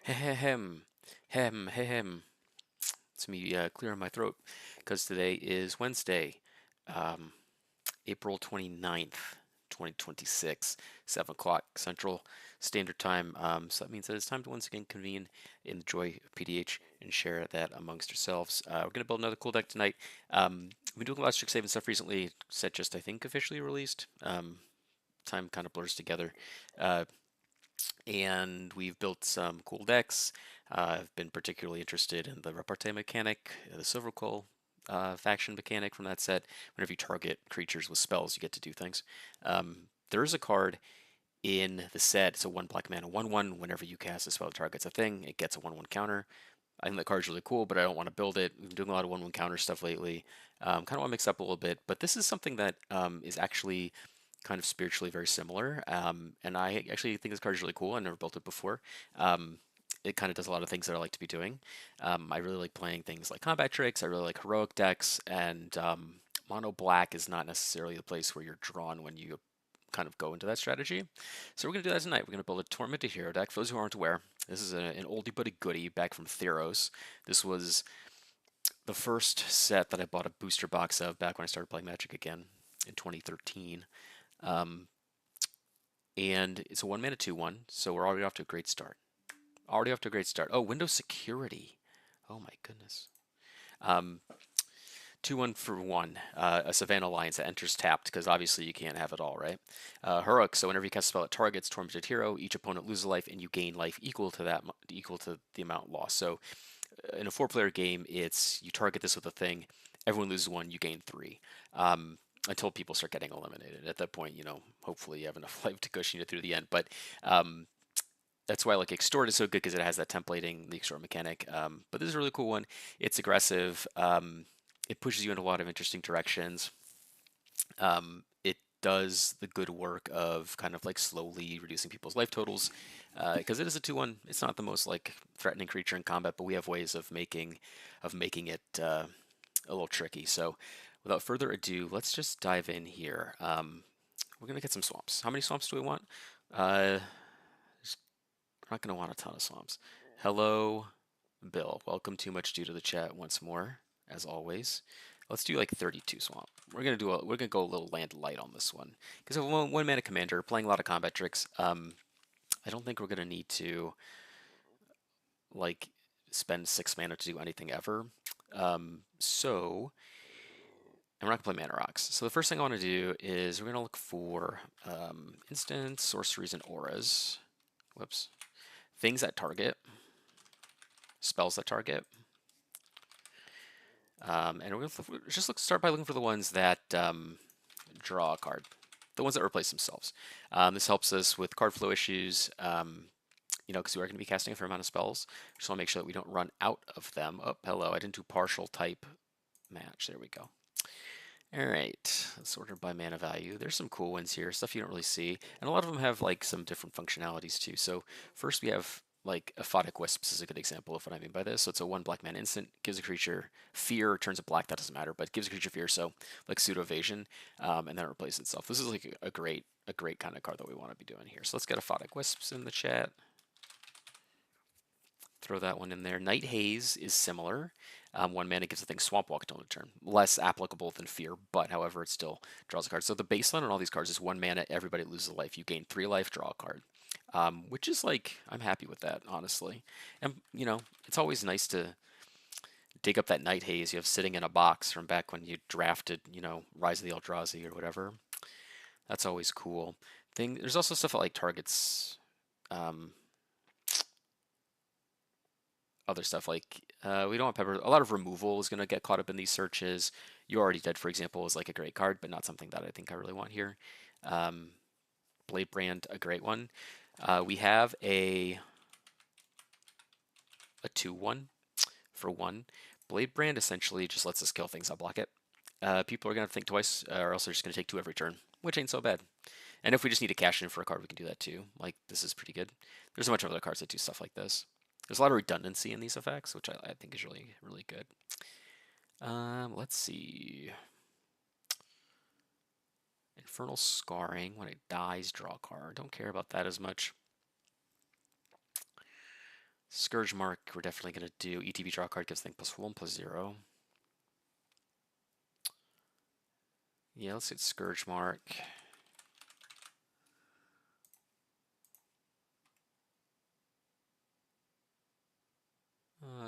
Hem, hem. It's me clearing my throat because today is Wednesday, um, April 29th, 2026, 7 o'clock Central Standard Time. So that means that it's time to once again convene in the joy of PDH and share that amongst ourselves. We're going to build another cool deck tonight. We've been doing a lot of Strixhaven stuff recently. Set just, I think, officially released. Time kind of blurs together. Uh, and we've built some cool decks. I've been particularly interested in the repartee mechanic, the Silver Coal faction mechanic from that set. Whenever you target creatures with spells, you get to do things. There is a card in the set. It's a 1 black mana 1/1. Whenever you cast a spell that targets a thing, it gets a 1/1 counter. I think that card's really cool, but I don't want to build it. We've been doing a lot of 1/1 counter stuff lately. Kind of want to mix up a little bit, but this is something that is actually kind of spiritually very similar. And I actually think this card is really cool. I never built it before. It kind of does a lot of things that I like to be doing. I really like playing things like combat tricks. I really like heroic decks, and mono black is not necessarily the place where you're drawn when you kind of go into that strategy. So we're going to do that tonight. We're going to build a Tormented Hero deck. For those who aren't aware, this is an oldie but a goodie back from Theros. This was the first set that I bought a booster box of back when I started playing Magic again in 2013. Um, and it's a 1 mana 2/1, so we're already off to a great start. Already off to a great start. Oh, Windows security. Oh my goodness. Um, 2/1 for 1. A Savannah Alliance that enters tapped, because obviously you can't have it all, right? Heroic, so whenever you cast a spell that targets Tormented Hero, each opponent loses life and you gain life equal to the amount lost. So in a 4-player game, it's you target this with a thing, everyone loses 1, you gain 3. Until people start getting eliminated. At that point, hopefully you have enough life to cushion you through the end. But that's why like Extort is so good because it has that templating, the Extort mechanic. But this is a really cool one. It's aggressive. It pushes you in a lot of interesting directions. It does the good work of kind of like slowly reducing people's life totals because it is a 2/1. It's not the most like threatening creature in combat, but we have ways of making it a little tricky. So without further ado, let's just dive in here. We're gonna get some swamps. How many swamps do we want? Uh, we're not gonna want a ton of swamps. Hello, Bill. Welcome to Much Due to the chat once more, as always. Let's do like 32 swamp. We're gonna go a little land light on this one because of one mana commander playing a lot of combat tricks. I don't think we're gonna need to like spend 6 mana to do anything ever. So and we're not gonna play mana rocks. So the first thing I want to do is we're gonna look for instants, sorceries, and auras. Whoops. Things that target, spells that target. And we're gonna just start by looking for the ones that draw a card, the ones that replace themselves. This helps us with card flow issues. Because we are going to be casting a fair amount of spells. Just want to make sure that we don't run out of them. Oh, hello, I didn't do partial type match. There we go. All right, sorted by mana value. There's some cool ones here, stuff you don't really see, and a lot of them have like some different functionalities too. So first we have like Aphotic Wisps is a good example of what I mean by this. So it's a 1 black mana instant, gives a creature fear, turns it black, that doesn't matter, but gives a creature fear, so like pseudo evasion, and then it replaces itself. This is like a great kind of card that we want to be doing here. So let's get Aphotic Wisps in the chat. Throw that one in there. Night Haze is similar. 1 mana gives the thing Swamp Walk until end of turn. Less applicable than Fear, but however, it still draws a card. So the baseline on all these cards is 1 mana, everybody loses a life. You gain 3 life, draw a card. Which is like, I'm happy with that, honestly. And, it's always nice to dig up that Night Haze you have sitting in a box from back when you drafted, Rise of the Eldrazi or whatever. That's always cool. There's also stuff that like targets other stuff like we don't want pepper. A lot of removal is going to get caught up in these searches. You Already Dead, for example, is like a great card, but not something that I think I really want here. Blade Brand, a great one. We have a 2/1 for 1. Blade Brand essentially just lets us kill things that block it. People are going to think twice, or else they're just going to take 2 every turn, which ain't so bad. And if we just need to cash in for a card, we can do that too. Like, this is pretty good. There's a bunch of other cards that do stuff like this. There's a lot of redundancy in these effects, which I think is really, really good. Let's see. Infernal Scarring. When it dies, draw a card. Don't care about that as much. Scourge Mark, we're definitely going to do. ETB draw card gives thing +1/+0. Yeah, let's get Scourge Mark.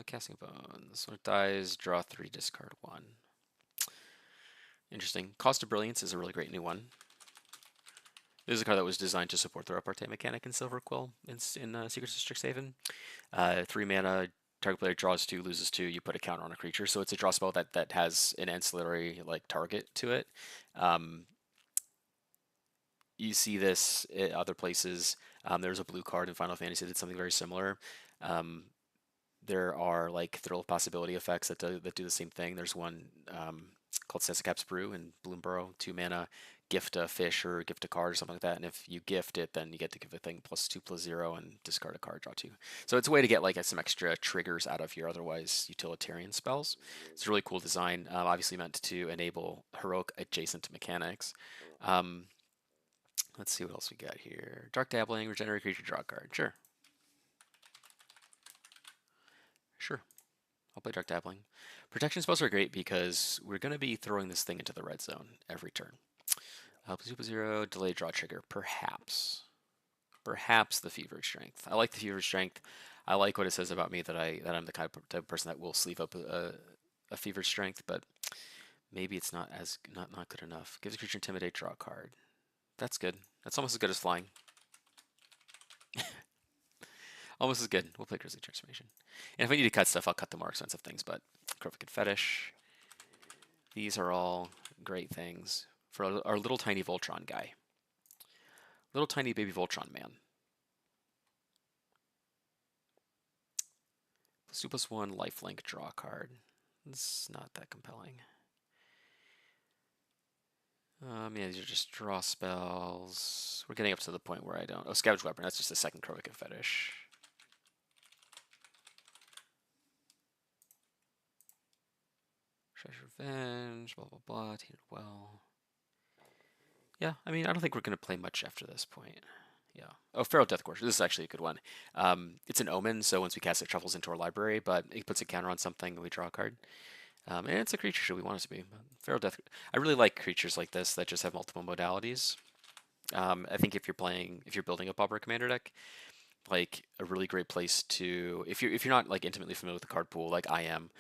Casting Bones. When it dies, draw 3, discard 1. Interesting. Cost of Brilliance is a really great new one. This is a card that was designed to support the repartee mechanic in Silver Quill in Secret District Haven. 3 mana, target player draws 2, loses 2, you put a counter on a creature. So it's a draw spell that has an ancillary like target to it. You see this at other places. There's a blue card in Final Fantasy that did something very similar. There are like Thrill of Possibility effects that do the same thing. There's one called Sensicap's Brew in Bloomborough, 2 mana, gift a fish or gift a card or something like that. And if you gift it, then you get to give a thing +2/+0 and discard a card, draw 2. So it's a way to get like some extra triggers out of your otherwise utilitarian spells. It's a really cool design, obviously meant to enable heroic adjacent mechanics. Let's see what else we got here. Dark Dabbling, regenerate creature, draw a card. Sure. Sure. I'll play Dark Dabbling. Protection spells are great because we're going to be throwing this thing into the red zone every turn. +2/+0, delay draw trigger, perhaps. Perhaps the Fevered Strength. I like the Fevered Strength. I like what it says about me that I'm the type of person that will sleeve up a Fevered Strength, but maybe it's not good enough. Gives a creature Intimidate, draw a card. That's good. That's almost as good as flying. Almost as good. We'll play Grizzly Transformation. And if I need to cut stuff, I'll cut the more expensive things, but Crooked Fetish. These are all great things for our little tiny Voltron guy. Little tiny baby Voltron man. +2/+1, lifelink, draw card. It's not that compelling. Yeah, these are just draw spells. We're getting up to the point where I don't. Oh, Scavenge Weapon. That's just a second Crooked Fetish. Treasure Revenge, blah, blah, blah, Tainted Well. Yeah, I mean, I don't think we're going to play much after this point. Yeah. Oh, Feral Death Course. This is actually a good one. It's an omen, so once we cast it, shuffles into our library, but it puts a counter on something and we draw a card. And it's a creature, should we want it to be. Feral Death. I really like creatures like this that just have multiple modalities. I think if you're building a Pauper Commander deck, like a really great place to, if you're not like intimately familiar with the card pool like I am,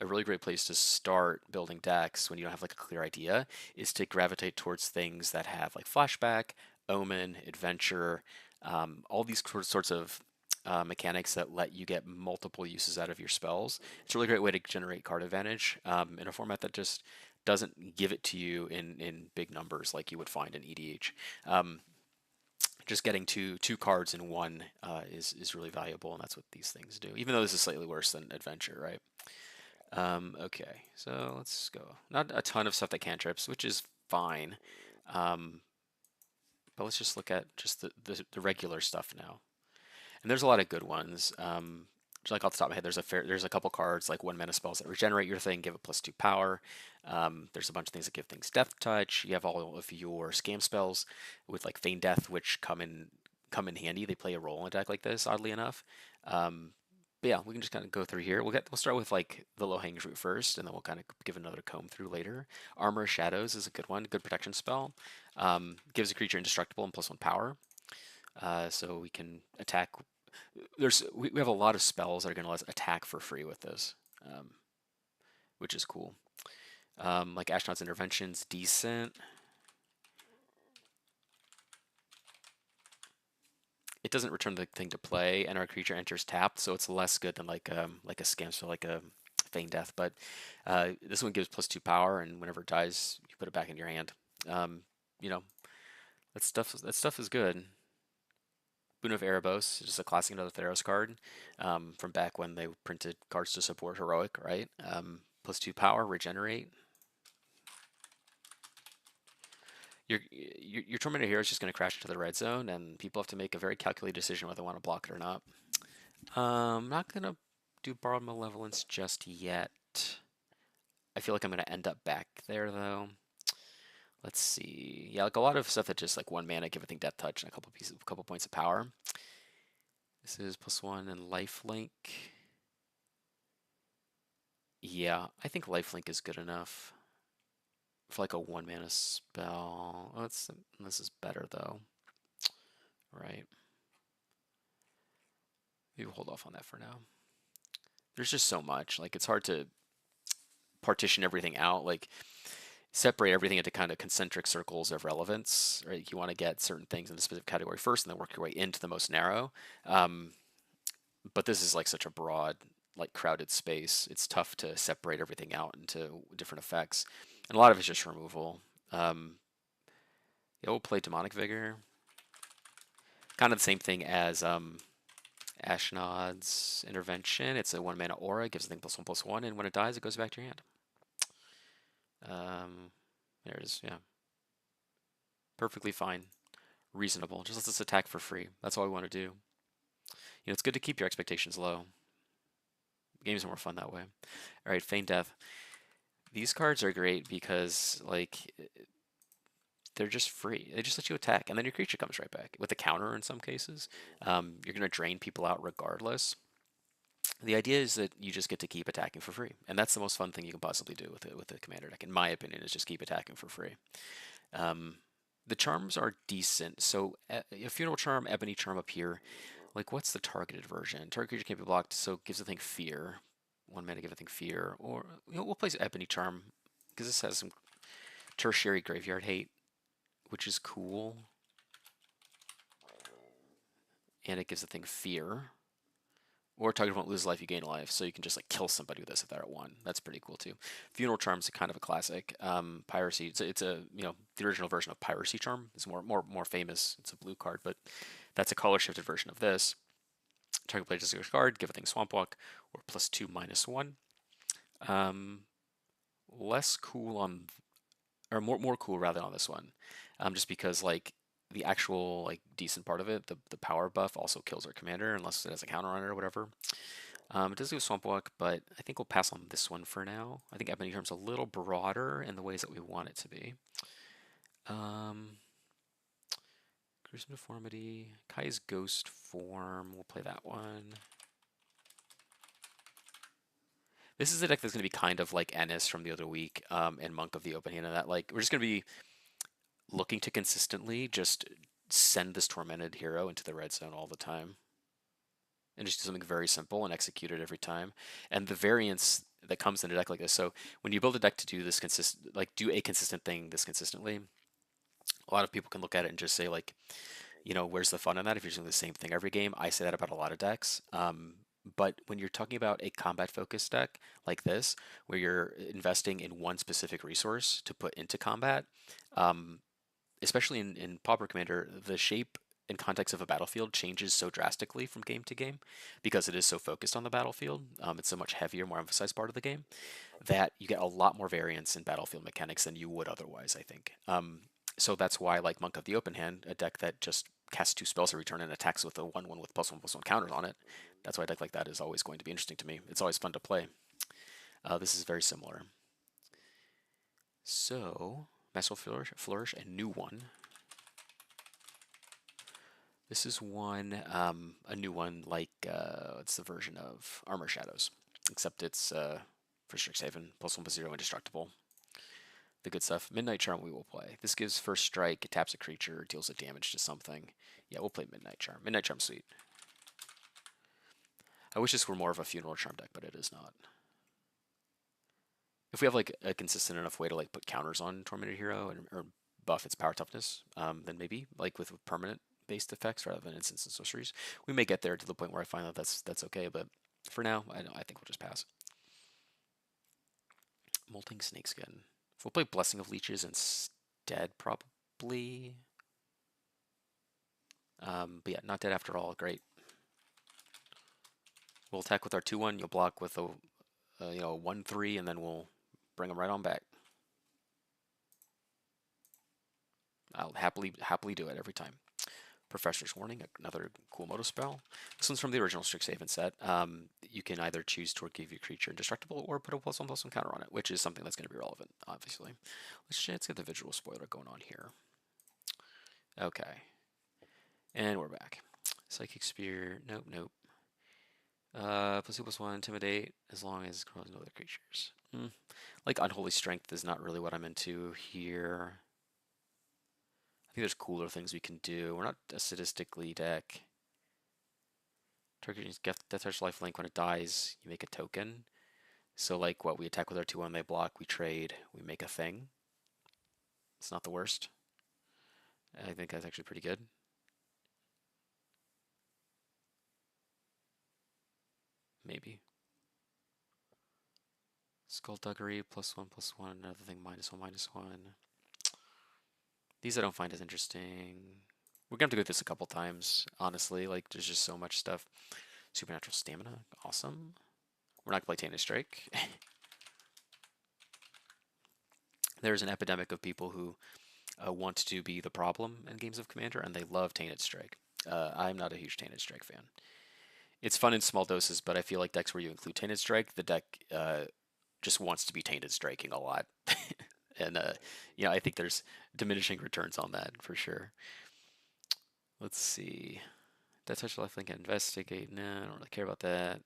a really great place to start building decks when you don't have like a clear idea is to gravitate towards things that have like flashback, omen, adventure, all these sorts of mechanics that let you get multiple uses out of your spells. It's a really great way to generate card advantage in a format that just doesn't give it to you in big numbers like you would find in EDH. Just getting two cards in one is really valuable, and that's what these things do. Even though this is slightly worse than adventure, right? Okay, so let's go. Not a ton of stuff that cantrips, which is fine. But let's just look at just the regular stuff now. And there's a lot of good ones. Like off the top of my head, there's a couple cards like 1 mana spells that regenerate your thing, give it +2 power. There's a bunch of things that give things death touch. You have all of your scam spells with like feign death, which come in handy. They play a role in a deck like this, oddly enough. But yeah, we can just kind of go through here. We'll start with like the low hanging fruit first, and then we'll kind of give another comb through later. Armor of Shadows is a good one, good protection spell. Gives a creature indestructible and +1 power. So we can attack. We have a lot of spells that are going to let us attack for free with this, which is cool. Like Astronaut's Intervention's decent. It doesn't return the thing to play, and our creature enters tapped, so it's less good than like a scam spell, like a feign death. But this one gives +2 power, and whenever it dies, you put it back in your hand. You know, that stuff is good. Boon of Erebos is just a classic another Theros card from back when they printed cards to support heroic, right? +2 power, regenerate. Your Tormented Hero is just going to crash into the red zone, and people have to make a very calculated decision whether they want to block it or not. I'm not going to do Borrowed Malevolence just yet. I feel like I'm going to end up back there, though. Let's see. Yeah, like a lot of stuff that just like 1 mana, give a thing death touch, and a couple points of power. This is +1 and lifelink. Yeah, I think lifelink is good enough for like a 1 mana spell. This is better though, right? Maybe we'll hold off on that for now. There's just so much. Like it's hard to partition everything out. Like separate everything into kind of concentric circles of relevance, right? You want to get certain things in a specific category first, and then work your way into the most narrow. Um, but this is like such a broad, like crowded space. It's tough to separate everything out into different effects, and a lot of it's just removal. Yeah, we'll play Demonic Vigor. Kind of the same thing as Ashnod's Intervention. It's a 1 mana aura, gives the thing +1/+1, and when it dies, it goes back to your hand. There's, yeah, perfectly fine, reasonable. Just let us attack for free. That's all we want to do. It's good to keep your expectations low. Games are more fun that way. All right, Feign Death. These cards are great because, like, they're just free. They just let you attack, and then your creature comes right back with a counter in some cases. You're going to drain people out regardless. The idea is that you just get to keep attacking for free, and that's the most fun thing you can possibly do with a commander deck, in my opinion, is just keep attacking for free. The charms are decent. So a Funeral Charm, Ebony Charm up here. Like, what's the targeted version? Target creature can't be blocked, so gives the thing fear. 1 mana, give a thing fear. Or we'll play Ebony Charm because this has some tertiary graveyard hate, which is cool. And it gives the thing fear. Or target won't lose life, you gain life, so you can just like kill somebody with this if they're at 1. That's pretty cool too. Funeral Charm's kind of a classic. Piracy, it's a the original version of Piracy Charm. It's more famous. It's a blue card, but that's a color shifted version of this. Target player discards a card, give a thing Swamp Walk, or +2/-1. Less cool on, or more cool rather on this one, just because like the actual like decent part of it, the power buff also kills our commander unless it has a counter on it or whatever. It does do a Swamp Walk, but I think we'll pass on this one for now. I think Ebony Charm's a little broader in the ways that we want it to be. Gruesome Deformity, Kai's Ghost Form, we'll play that one. This is a deck that's going to be kind of like Ennis from the other week, and Monk of the Open Hand, and that like we're just going to be looking to consistently just send this Tormented Hero into the red zone all the time. And just do something very simple and execute it every time. And the variance that comes in a deck like this. So when you build a deck to do this do a consistent thing this consistently, a lot of people can look at it and just say like, where's the fun in that if you're doing the same thing every game? I say that about a lot of decks. But when you're talking about a combat focused deck like this, where you're investing in one specific resource to put into combat, especially in Pauper Commander, the shape and context of a battlefield changes so drastically from game to game because it is so focused on the battlefield. It's so much heavier, more emphasized part of the game that you get a lot more variance in battlefield mechanics than you would otherwise, I think. So that's why, like Monk of the Open Hand, a deck that just casts 2 spells every turn and attacks with a 1/1 with +1/+1 counters on it, that's why a deck like that is always going to be interesting to me. It's always fun to play. This is very similar. So, Masterful Flourish, a new one. This is one, a new one, like, it's the version of Armor Shadows, except it's for Strixhaven, +1/+0, indestructible. The good stuff. Midnight Charm we will play. This gives first strike, it taps a creature, deals a damage to something. Yeah, we'll play Midnight Charm. Midnight Charm's sweet. I wish this were more of a Funeral Charm deck, but it is not. If we have like a consistent enough way to like put counters on Tormented Hero or buff its power toughness, then maybe like with permanent based effects rather than instants and sorceries, we may get there to the point where I find that that's okay. But for now, I think we'll just pass. Molting Snakeskin. If we'll play Blessing of Leeches instead, probably. But yeah, not dead after all. Great. We'll attack with our 2/1. You'll block with a 1/3, and then we'll bring them right on back. I'll happily do it every time. Professor's Warning, another cool moto spell. This one's from the original Strixhaven set. You can either choose to give your creature indestructible or put a +1/+1 counter on it, which is something that's going to be relevant, obviously. Let's get the visual spoiler going on here. Okay. And we're back. Psychic Spear. Nope, nope. +2/+1, Intimidate, as long as it controls no other creatures. Like Unholy Strength is not really what I'm into here. I think there's cooler things we can do. We're not a sadistically deck. Target Death Touch Lifelink. When it dies, you make a token. So like what we attack with our 2/1, they block, we trade, we make a thing. It's not the worst. I think that's actually pretty good. Maybe. Skullduggery, +1/+1, another thing, -1/-1. These I don't find as interesting. We're gonna have to go through this a couple times, honestly. Like, there's just so much stuff. Supernatural Stamina, awesome. We're not gonna play Tainted Strike. There's an epidemic of people who want to be the problem in games of Commander, and they love Tainted Strike. I'm not a huge Tainted Strike fan. It's fun in small doses, but I feel like decks where you include Tainted Strike, the deck just wants to be Tainted Striking a lot. And yeah, I think there's diminishing returns on that for sure. Let's see. Death Touch, Lifelink, Investigate. Nah, I don't really care about that.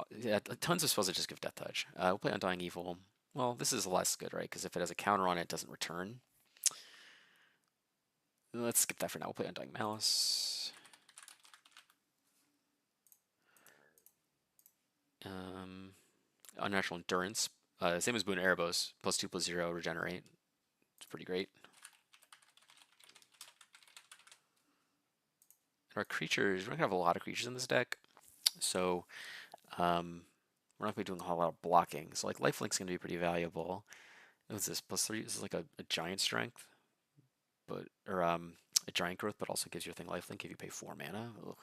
Yeah, tons of spells that just give Death Touch. We'll play Undying Evil. Well, this is less good, right? Because if it has a counter on it, it doesn't return. Let's skip that for now. We'll play Undying Malice. Unnatural Endurance. Same as Boon Erebos. +2/+0, regenerate. It's pretty great. And our creatures, we're not going to have a lot of creatures in this deck. So we're not going to be doing a whole lot of blocking. So like Lifelink's going to be pretty valuable. What's this? +3? This is like a giant strength. Or a giant growth, but also gives your thing lifelink if you pay 4 mana. Ugh.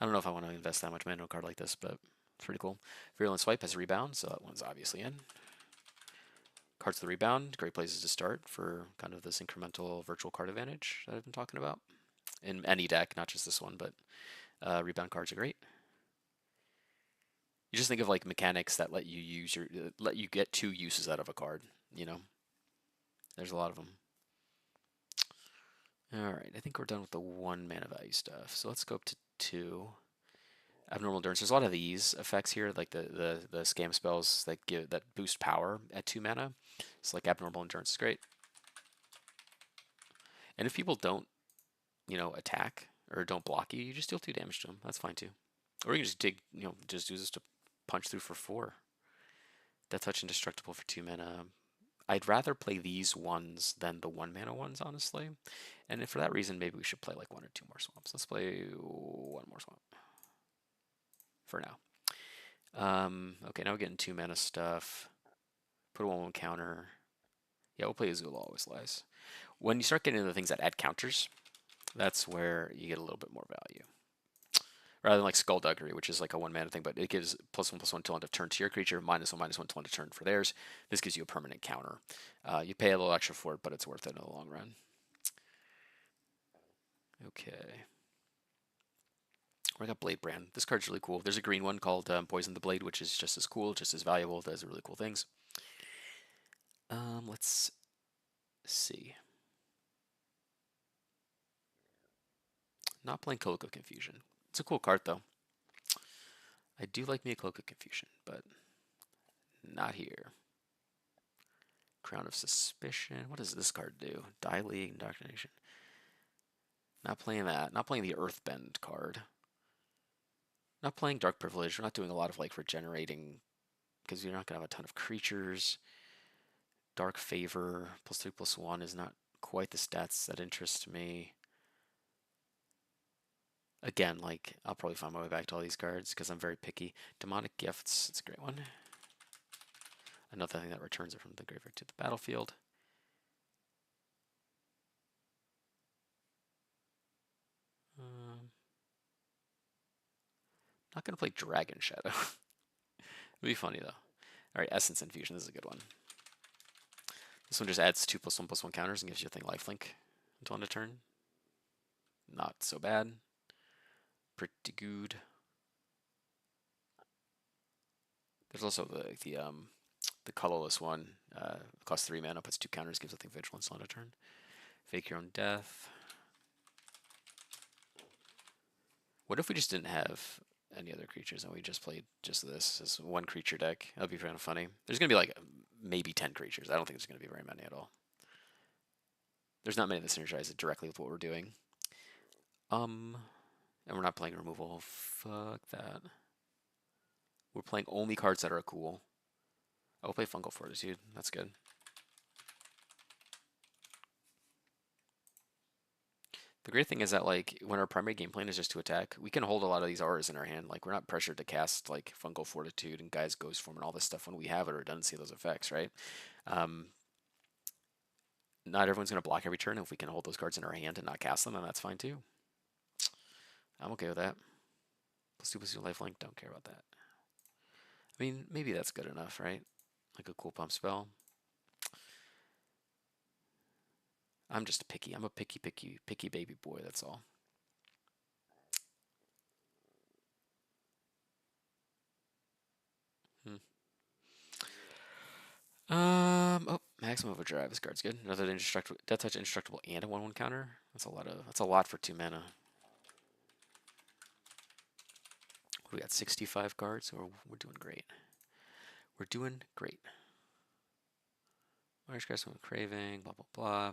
I don't know if I want to invest that much mana in a card like this, but it's pretty cool. Virulent Swipe has a rebound, so that one's obviously in. Cards with the rebound, great places to start for kind of this incremental virtual card advantage that I've been talking about. In any deck, not just this one, but rebound cards are great. You just think of like mechanics that let you get 2 uses out of a card, you know? There's a lot of them. Alright, I think we're done with the 1 mana value stuff. So let's go up to 2. Abnormal Endurance. There's a lot of these effects here, like the scam spells that boost power at 2 mana. So like Abnormal Endurance is great. And if people don't, attack or don't block you, you just deal 2 damage to them. That's fine too. Or you can just just use this to punch through for 4. Death Touch Indestructible for 2 mana. I'd rather play these ones than the 1 mana ones, honestly. And for that reason, maybe we should play like 1 or 2 more swamps. Let's play 1 more swamp for now. Okay, now we're getting 2 mana stuff. Put a 1/1 counter. Yeah, we'll play Azula Always Lies. When you start getting into the things that add counters, that's where you get a little bit more value. Rather than like Skullduggery, which is like a 1 mana thing, but it gives +1/+1 till end of turn to your creature, -1/-1 till end of turn for theirs. This gives you a permanent counter. You pay a little extra for it, but it's worth it in the long run. Okay. We got Blade Brand. This card's really cool. There's a green one called Poison the Blade, which is just as cool, just as valuable. It does really cool things. Let's see. Not playing Cloak of Confusion. It's a cool card, though. I do like me a Cloak of Confusion, but not here. Crown of Suspicion. What does this card do? Die League, Indoctrination. Not playing that. Not playing the Earthbend card. Not playing Dark Privilege. We're not doing a lot of like regenerating because you're not going to have a ton of creatures. Dark Favor, +3/+1 is not quite the stats that interest me. Again, like, I'll probably find my way back to all these cards because I'm very picky. Demonic Gifts, it's a great one. Another thing that returns it from the graveyard to the battlefield. Not going to play Dragon Shadow. It'd be funny, though. Alright, Essence Infusion, this is a good one. This one just adds 2 +1/+1 counters and gives you a thing lifelink until end of turn. Not so bad. Pretty good. There's also the colorless one. Costs 3 mana, puts 2 counters, gives a thing vigilance on a turn. Fake Your Own Death. What if we just didn't have any other creatures and we just played just this as one creature deck? That'd be kind of funny. There's gonna be like maybe 10 creatures. I don't think there's gonna be very many at all. There's not many that synergize it directly with what we're doing. And we're not playing removal. Fuck that. We're playing only cards that are cool. I'll play Fungal Fortitude. That's good. The great thing is that like when our primary game plan is just to attack, we can hold a lot of these auras in our hand. Like we're not pressured to cast like Fungal Fortitude and Guy's Ghost Form and all this stuff when we have a redundancy of those effects, right? Um, not everyone's going to block every turn. If we can hold those cards in our hand and not cast them, then that's fine too. I'm okay with that. +2/+2 lifelink, don't care about that. I mean, maybe that's good enough, right? Like a cool pump spell. I'm just picky. I'm a picky baby boy, that's all. Oh, Maximum Overdrive. This card's good. Another indestructible, Death Touch, indestructible, and a 1/1 counter. That's a lot for 2 mana. We got 65 cards, so we're doing great. We're doing great. Large Crest, Craving, blah blah blah.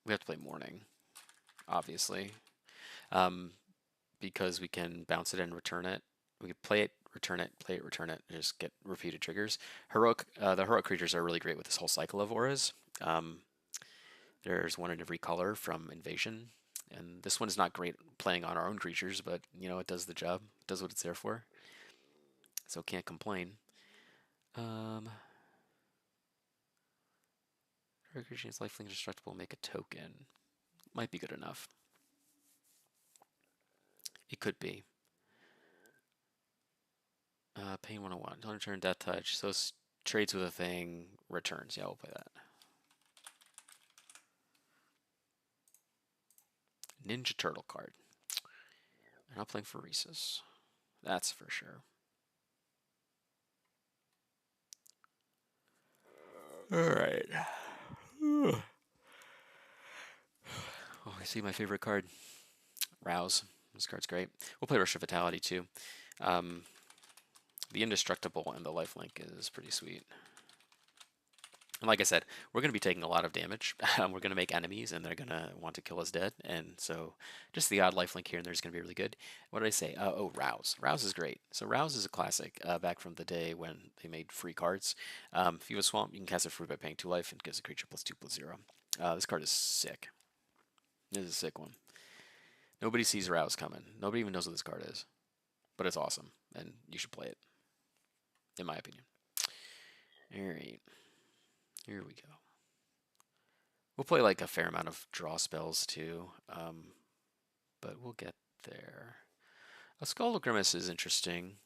We have to play Mourning, obviously, because we can bounce it and return it. We can play it, return it, play it, return it, and just get repeated triggers. The heroic creatures are really great with this whole cycle of auras. There's one in every color from Invasion, and this one is not great playing on our own creatures, but you know it does the job. It does what it's there for, so can't complain. Creature is lifelink indestructible. Make a token. Might be good enough. It could be. Pain 101. Don't return Death Touch. So trades with a thing. Returns. Yeah, we'll play that. Ninja Turtle card. I'm not playing Phoresis. That's for sure. Alright. Oh, I see my favorite card. Rouse. This card's great. We'll play Rush of Vitality too. The Indestructible and the lifelink is pretty sweet. And like I said, we're going to be taking a lot of damage. We're going to make enemies, and they're going to want to kill us dead. And so just the odd lifelink here and there is going to be really good. What did I say? Oh, Rouse. Rouse is great. So Rouse is a classic back from the day when they made free cards. If you have a swamp, you can cast it free by paying 2 life and gives a creature +2/+0. This card is sick. This is a sick one. Nobody sees Rouse coming. Nobody even knows what this card is. But it's awesome, and you should play it, in my opinion. Alright. Here we go. We'll play like a fair amount of draw spells too, but we'll get there. A Skull of Grimace is interesting.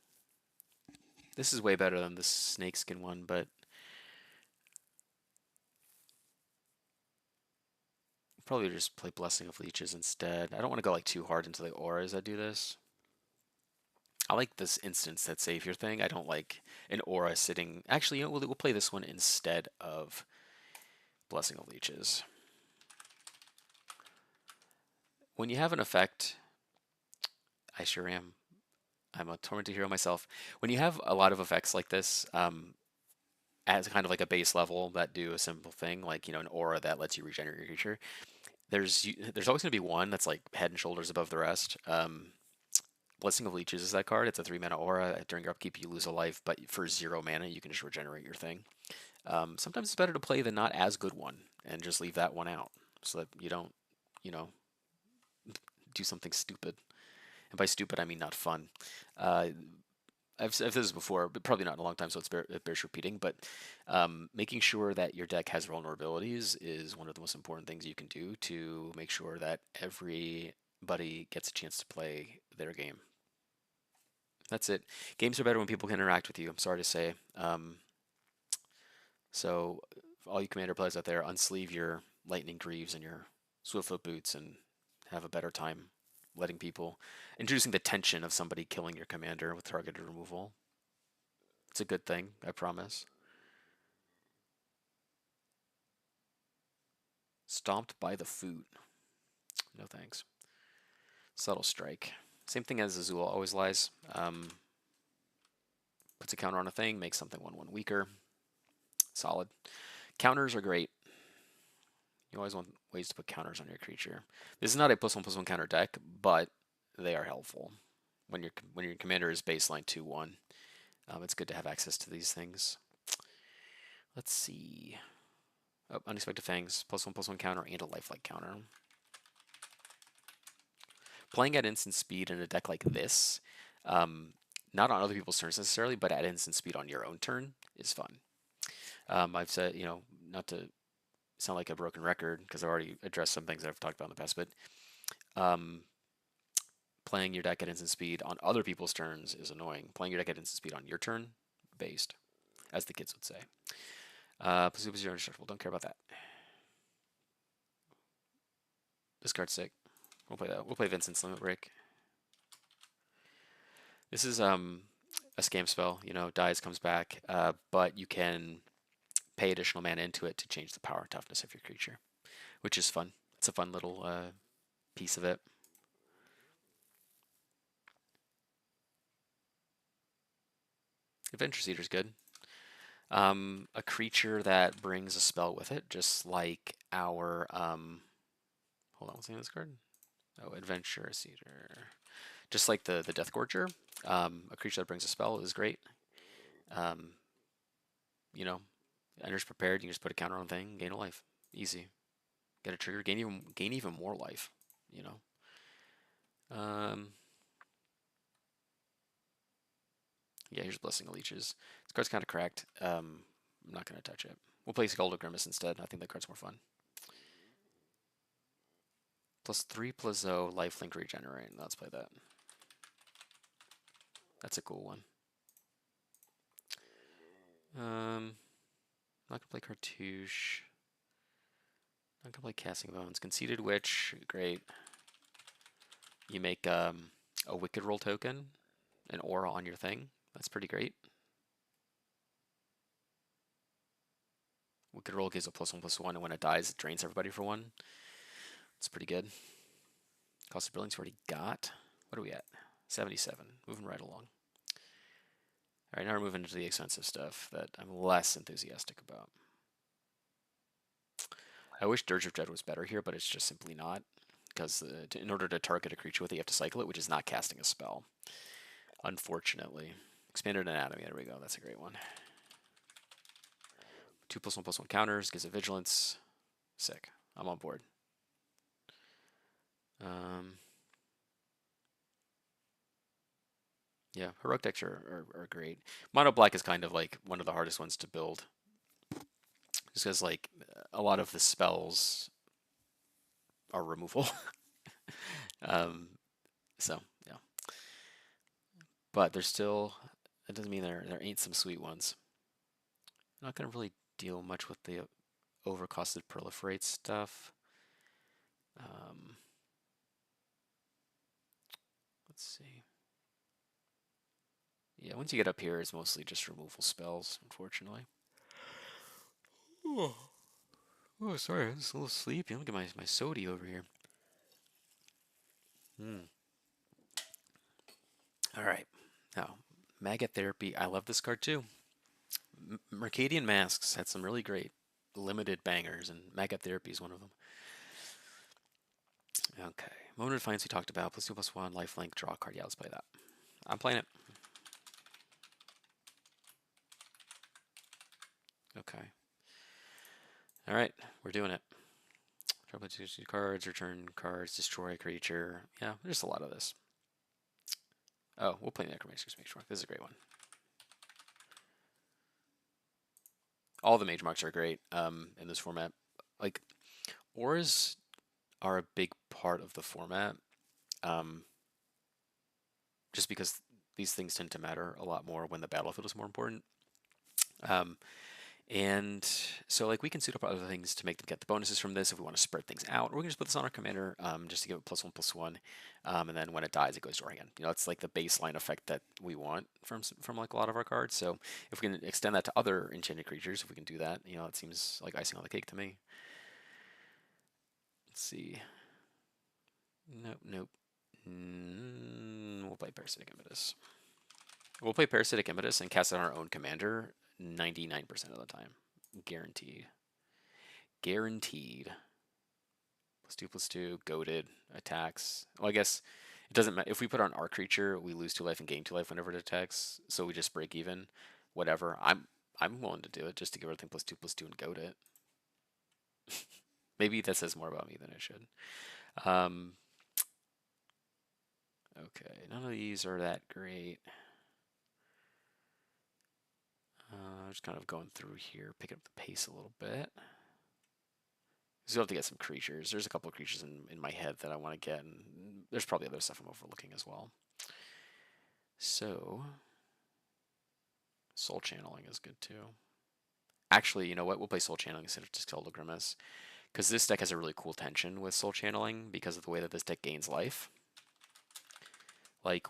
This is way better than the Snakeskin one, but probably just play Blessing of Leeches instead. I don't want to go like too hard into the auras that do this. I like this instance that savior thing. I don't like an aura sitting. Actually, you know, we'll play this one instead of Blessing of Leeches. When you have an effect, I sure am. I'm a Tormented Hero myself. When you have a lot of effects like this, as kind of like a base level that do a simple thing, like, you know, an aura that lets you regenerate your creature, there's always going to be one that's like head and shoulders above the rest. Blessing of Leeches is that card. It's a 3 mana aura. During your upkeep, you lose a life, but for 0 mana, you can just regenerate your thing. Sometimes it's better to play the not as good one and just leave that one out so that you don't, you know, do something stupid. And by stupid, I mean not fun. I've said this before, but probably not in a long time, so it bears repeating. But making sure that your deck has vulnerabilities is one of the most important things you can do to make sure that everybody gets a chance to play their game. That's it. Games are better when people can interact with you, I'm sorry to say. So all you Commander players out there, unsleeve your Lightning Greaves and your Swiftfoot Boots and have a better time letting people, introducing the tension of somebody killing your commander with targeted removal. It's a good thing, I promise. Stomped by the Foot. No thanks. Subtle Strike. Same thing as Azul always lies. Puts a counter on a thing, makes something 1/1 weaker. Solid. Counters are great. You always want ways to put counters on your creature. This is not a +1/+1 counter deck, but they are helpful. When your commander is baseline 2/1, it's good to have access to these things. Let's see. Oh, Unexpected Fangs, +1/+1 counter and a lifelike counter. Playing at instant speed in a deck like this, not on other people's turns necessarily, but at instant speed on your own turn is fun. I've said, not to sound like a broken record because I've already addressed some things that I've talked about in the past, but playing your deck at instant speed on other people's turns is annoying. Playing your deck at instant speed on your turn, based, as the kids would say. Plus 0 indestructible, don't care about that. This card's sick. We'll play that. We'll play Vincent's Limit Break. This is a scam spell. Dies, comes back, but you can pay additional mana into it to change the power and toughness of your creature, which is fun. It's a fun little piece of it. Adventure Seeder's good. A creature that brings a spell with it, just like our hold on, what's the name of this card? Oh, Adventure Seeder. Just like the Death Gorger, a creature that brings a spell is great. Enters prepared, you can just put a counter on a thing, gain a life. Easy. Get a trigger, gain even more life, Yeah, here's Blessing of Leeches. This card's kind of cracked. I'm not going to touch it. We'll play Skull Grimace instead. I think that card's more fun. +3/+0, lifelink regenerate. Let's play that. That's a cool one. I'm not gonna play Cartouche. Not gonna play Casting Bones. Conceited Witch, great. You make a Wicked Roll token, an aura on your thing. That's pretty great. Wicked Roll gives a +1/+1, and when it dies, it drains everybody for 1. It's pretty good. Cost of Brilliance we already got. What are we at? 77. Moving right along. All right, now we're moving into the expensive stuff that I'm less enthusiastic about. I wish Dirge of Dread was better here, but it's just simply not. Because in order to target a creature with it, you have to cycle it, which is not casting a spell. Unfortunately. Expanded Anatomy, there we go. That's a great one. 2 +1/+1 counters, gives it vigilance. Sick. I'm on board. Yeah, heroic decks are great. Mono black is kind of like one of the hardest ones to build. Just because like a lot of the spells are removal. So yeah. But there's still, that doesn't mean there ain't some sweet ones. I'm not gonna really deal much with the overcosted proliferate stuff. Let's see. Yeah, once you get up here, it's mostly just removal spells, unfortunately. Oh, sorry, I was a little sleepy. Look at my sody over here. All right. Now, Maggot Therapy. I love this card too. Mercadian Masks had some really great limited bangers, and Maggot Therapy is one of them. Okay. Moment of Defiance we talked about. +2/+1, lifelink, draw a card. Yeah, let's play that. I'm playing it. Okay. All right, we're doing it. Drop 2 cards, return cards, destroy a creature. Yeah, there's a lot of this. Oh, we'll play Necromancers to make sure. This is a great one. All the Mage Marks are great in this format. Like, auras are a big part of the format. Just because these things tend to matter a lot more when the battlefield is more important. And so like we can suit up other things to make them get the bonuses from this if we want to spread things out, or we can just put this on our commander just to give it +1/+1, and then when it dies, it goes draw again. It's like the baseline effect that we want from like a lot of our cards. So if we can extend that to other enchanted creatures, if we can do that, it seems like icing on the cake to me. Let's see. Nope, nope. We'll play Parasitic Impetus. We'll play Parasitic Impetus and cast it on our own commander 99% of the time. Guaranteed. Guaranteed. +2/+2, goaded, attacks. Well, I guess it doesn't matter. If we put on our creature, we lose 2 life and gain 2 life whenever it attacks, so we just break even. Whatever. I'm willing to do it just to give everything +2/+2 and goad it. Maybe that says more about me than it should. Okay, none of these are that great. Just kind of going through here, picking up the pace a little bit. Still have to get some creatures. There's a couple of creatures in my head that I want to get, and there's probably other stuff I'm overlooking as well. So, Soul Channeling is good too. Actually, you know what? We'll play Soul Channeling instead of just Discolored Grimace, because this deck has a really cool tension with Soul Channeling because of the way that this deck gains life. Like,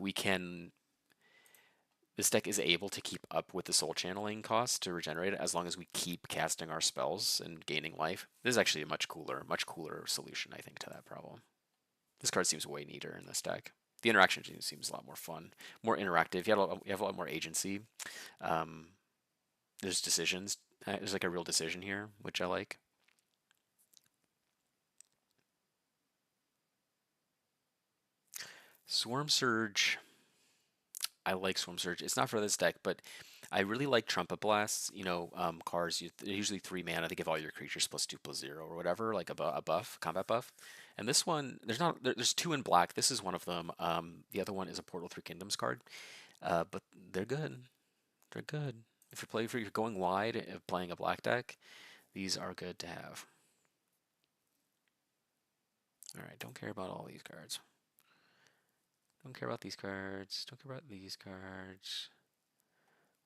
this deck is able to keep up with the Soul Channeling cost to regenerate it as long as we keep casting our spells and gaining life. This is actually a much cooler solution, I think, to that problem. This card seems way neater in this deck. The interaction seems a lot more fun, more interactive. You have a lot more agency. There's decisions. There's like a real decision here, which I like. Swarm Surge. I like Swarm Surge. It's not for this deck, but I really like Trumpet Blasts. You know, cards, they're usually 3 mana. They give all your creatures +2/+0 or whatever, like a buff, combat buff. And this one, there's 2 in black. This is one of them. The other one is a Portal Through Kingdoms card. But they're good. They're good. If you're going wide, playing a black deck, these are good to have. All right, don't care about all these cards. Don't care about these cards. Don't care about these cards.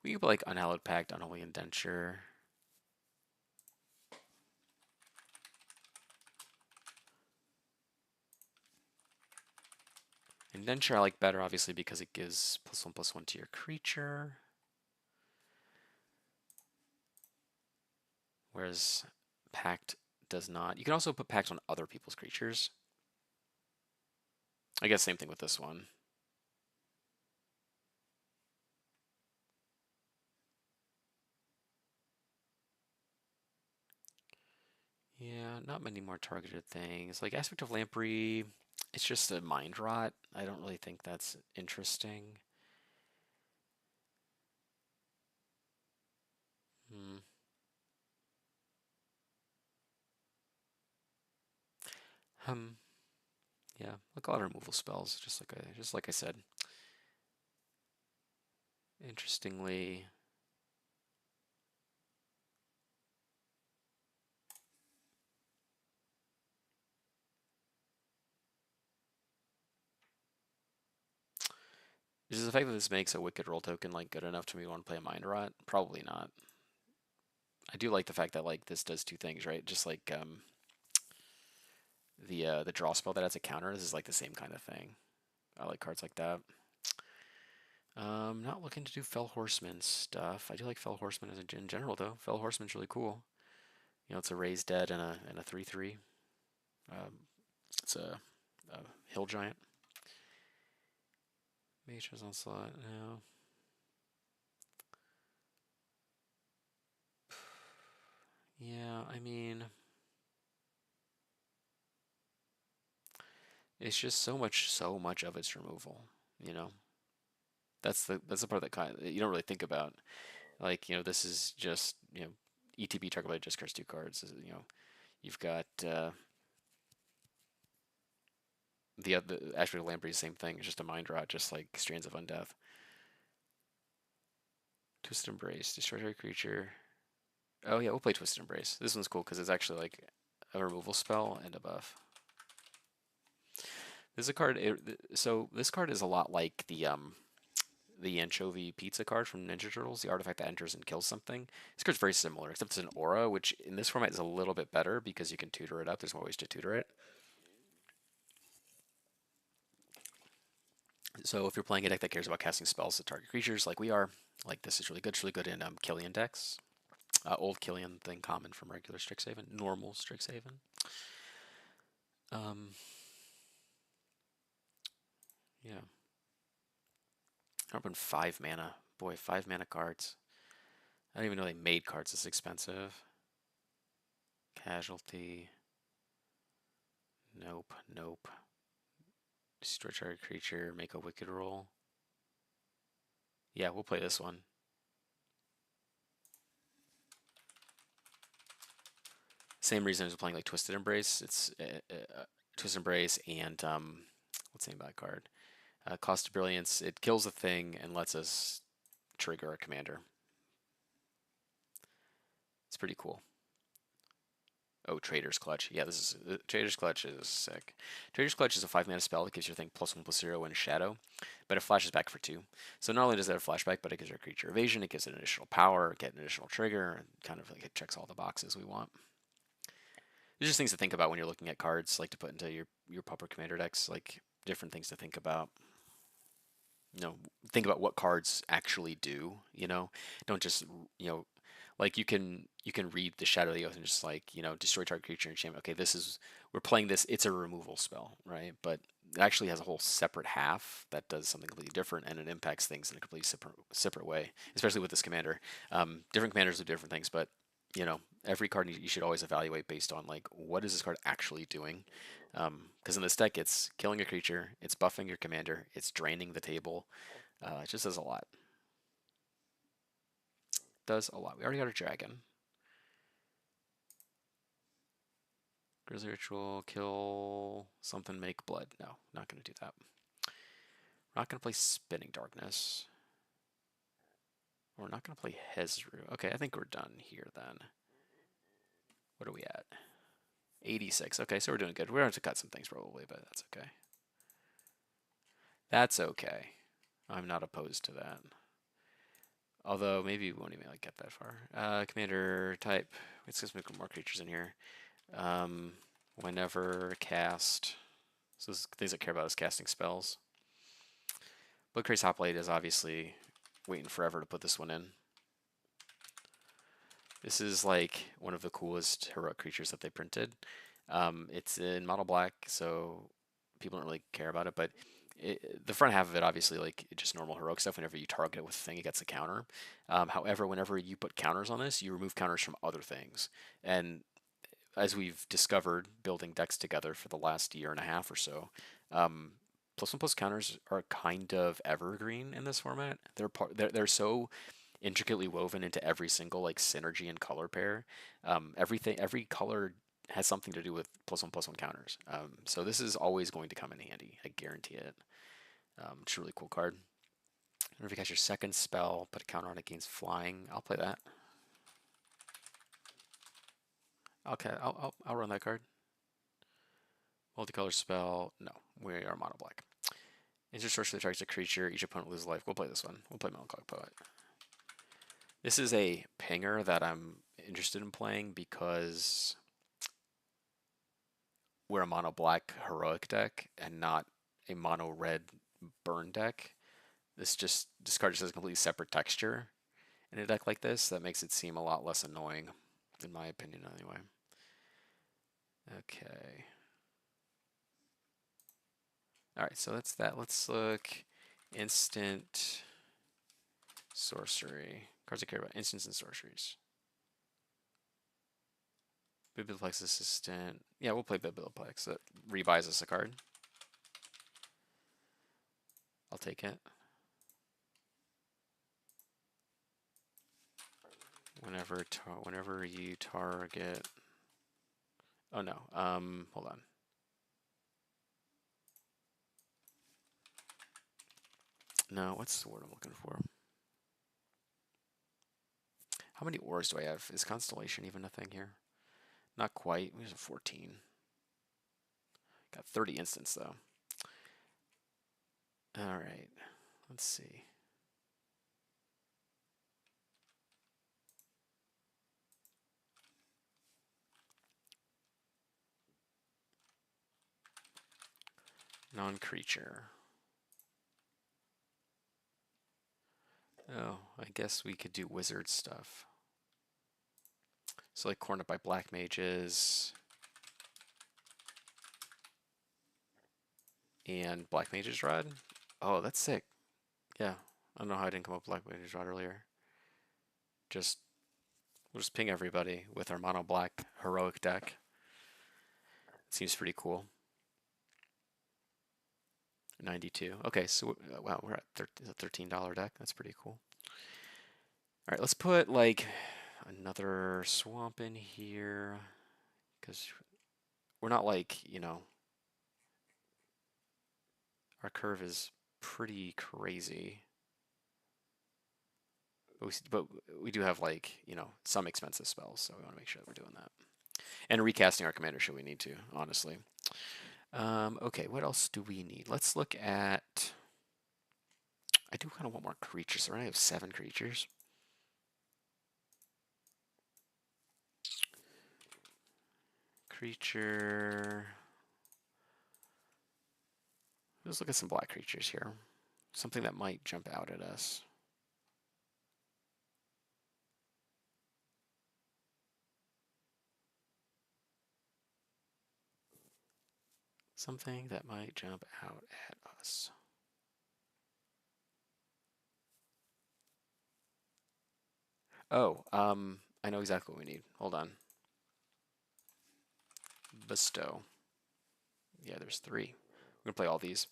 We can put like Unhallowed Pact, Unholy Indenture. Indenture I like better, obviously, because it gives +1/+1 to your creature. Whereas Pact does not. You can also put Pact on other people's creatures. I guess same thing with this one. Yeah, not many more targeted things. Like Aspect of Lamprey, it's just a mind rot. I don't really think that's interesting. Hmm. Um. Yeah, like a lot of removal spells, just like I said. Interestingly, is the fact that this makes a Wicked Roll token like good enough to me to want to play a Mind Rot? Probably not. I do like the fact that like this does 2 things, right? Just like the draw spell that has a counter. This is like the same kind of thing. I like cards like that. Not looking to do Fell Horseman stuff. I do like Fell Horseman in general though. Fell Horseman's really cool. You know, it's a raised dead and a 3/3. It's a hill giant. Mage's Onslaught. No. Yeah, I mean, it's just so much of its removal. You know, that's the part that kind of, you don't really think about. Like, you know, this is just, you know, ETB target blade just cards 2 cards. You know, you've got the Ashby Lamprey, same thing. It's just a mind rot, just like Strands of Undeath. Twisted Embrace, destroy target creature. Oh yeah, we'll play Twisted Embrace. This one's cool because it's actually like a removal spell and a buff. This is a card. So this card is a lot like the anchovy pizza card from Ninja Turtles, the artifact that enters and kills something. This card's very similar, except it's an aura, which in this format is a little bit better because you can tutor it up. There's more ways to tutor it. So if you're playing a deck that cares about casting spells to target creatures like we are, like this is really good. It's really good in Killian decks. Old Killian thing common from regular Strixhaven, normal Strixhaven. Um, Yeah. I opened 5 mana. Boy, 5 mana cards. I didn't even know they made cards this expensive. Casualty. Nope, nope. Destroy target creature, make a wicked roll. Yeah, we'll play this one. Same reason as playing like Twisted Embrace. It's Twisted Embrace and what's the name of that card? Cost of Brilliance. It kills a thing and lets us trigger a commander. It's pretty cool. Oh, Trader's Clutch. Yeah, this is Trader's Clutch is sick. Trader's Clutch is a 5 mana spell that gives your thing +1/+0 and Shadow, but it flashes back for 2. So not only does it have flashback, but it gives your creature evasion, it gives it an additional power, get an additional trigger, and kind of like it checks all the boxes we want. There's just things to think about when you're looking at cards, like to put into your Pauper Commander decks, like different things to think about. Think about what cards actually do. Don't just like you can read the Shadow of the Oath and just like destroy target creature and shame. Okay, we're playing this. It's a removal spell, right? But it actually has a whole separate half that does something completely different, and it impacts things in a completely separate way. Especially with this commander, different commanders do different things, but every card you should always evaluate based on like what is this card actually doing. Because in this deck, it's killing a creature, it's buffing your commander, it's draining the table. It just does a lot. Does a lot. We already got a dragon. Grizzly Ritual, kill something, make blood. No, not going to do that. We're not going to play Spinning Darkness. We're not going to play Hezru. Okay, I think we're done here then. What are we at? 86. Okay, so we're doing good. We're going to have to cut some things probably, but that's okay. That's okay. I'm not opposed to that. Although maybe we won't even like get that far. Commander type. Let's just make more creatures in here. Whenever cast. So this things I care about is casting spells. Bookcraze Hoplite is obviously waiting forever to put this one in. This is like one of the coolest heroic creatures that they printed. It's in mono black, so people don't really care about it, but the front half of it, obviously, like just normal heroic stuff. Whenever you target it with a thing, it gets a counter. However, whenever you put counters on this, you remove counters from other things. And as we've discovered, building decks together for the last year and a half or so, +1/+1 counters are kind of evergreen in this format. They're so intricately woven into every single like synergy and color pair. Every color has something to do with +1/+1 counters. So this is always going to come in handy. I guarantee it. It's a really cool card. And if you catch your second spell, put a counter on it against flying. I'll play that. Okay, I'll run that card. Multicolor spell. No, we are mono black. Instant sorcery targets a creature. Each opponent loses life. We'll play this one. We'll play Melancholic Poet. This is a pinger that I'm interested in playing because we're a mono black heroic deck and not a mono red burn deck. This card just has a completely separate texture in a deck like this that makes it seem a lot less annoying, in my opinion, anyway. Okay. All right, so that's that. Let's look instant sorcery. Cards I care about. Instants and sorceries. Biblioplex Assistant. Yeah, we'll play Biblioplex. That rebuys us a card. I'll take it. Whenever you target. Oh no. Hold on. No, what's the word I'm looking for? How many ores do I have? Is Constellation even a thing here? Not quite. We have 14. Got 30 instants though. All right. Let's see. Non-creature. Oh, I guess we could do wizard stuff. So like Cornered by Black Mages and Black Mage's Rod. Oh, that's sick. Yeah. I don't know how I didn't come up with Black Mage's Rod earlier. Just we'll just ping everybody with our mono black heroic deck. Seems pretty cool. 92. Okay, so wow, we're at a $13 deck. That's pretty cool. All right, let's put like another swamp in here because we're not like, our curve is pretty crazy. But we do have like, some expensive spells, so we want to make sure that we're doing that. And recasting our commander should we need to, honestly. Okay, what else do we need? Let's look at... I do kind of want more creatures. So I have 7 creatures. Creature... Let's look at some black creatures here. Something that might jump out at us. Something that might jump out at us. Oh, I know exactly what we need. Hold on. Bestow. Yeah, there's 3. We're gonna play all these.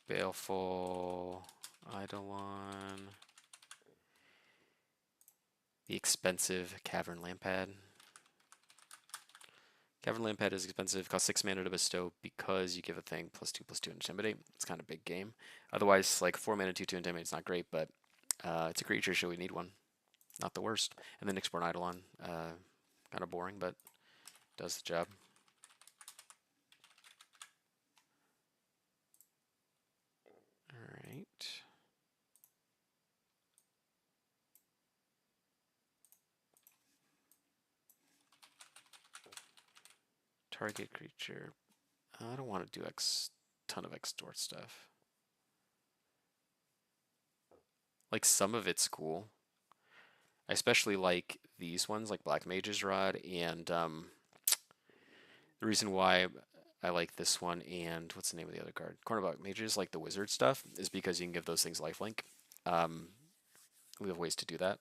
Baleful, Eidolon, the expensive Cavern Lampad. Cavern Lampad is expensive, costs 6 mana to bestow because you give a thing +2/+2 Intimidate. It's kind of a big game. Otherwise, like 4 mana 2/2 Intimidate is not great, but it's a creature, so we need one. Not the worst. And then Export Eidolon, kind of boring, but does the job. All right. Target creature. I don't want to do ton of extort stuff. Like some of it's cool. I especially like these ones, like Black Mage's Rod, and the reason why I like this one and what's the name of the other card? Cornerback Mages, like the wizard stuff, is because you can give those things lifelink. We have ways to do that.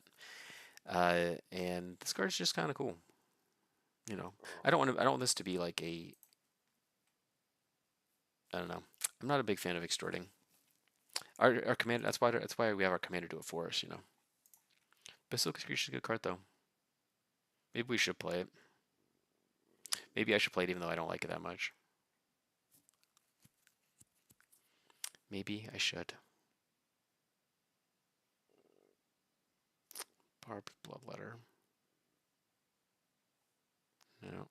And this card's just kind of cool. I don't want this to be like I don't know. I'm not a big fan of extorting. Our commander. That's why we have our commander do it for us. Basilisk Creature is a good card though. Maybe we should play it. Maybe I should play it even though I don't like it that much. Maybe I should. Barbed Bloodletter. No.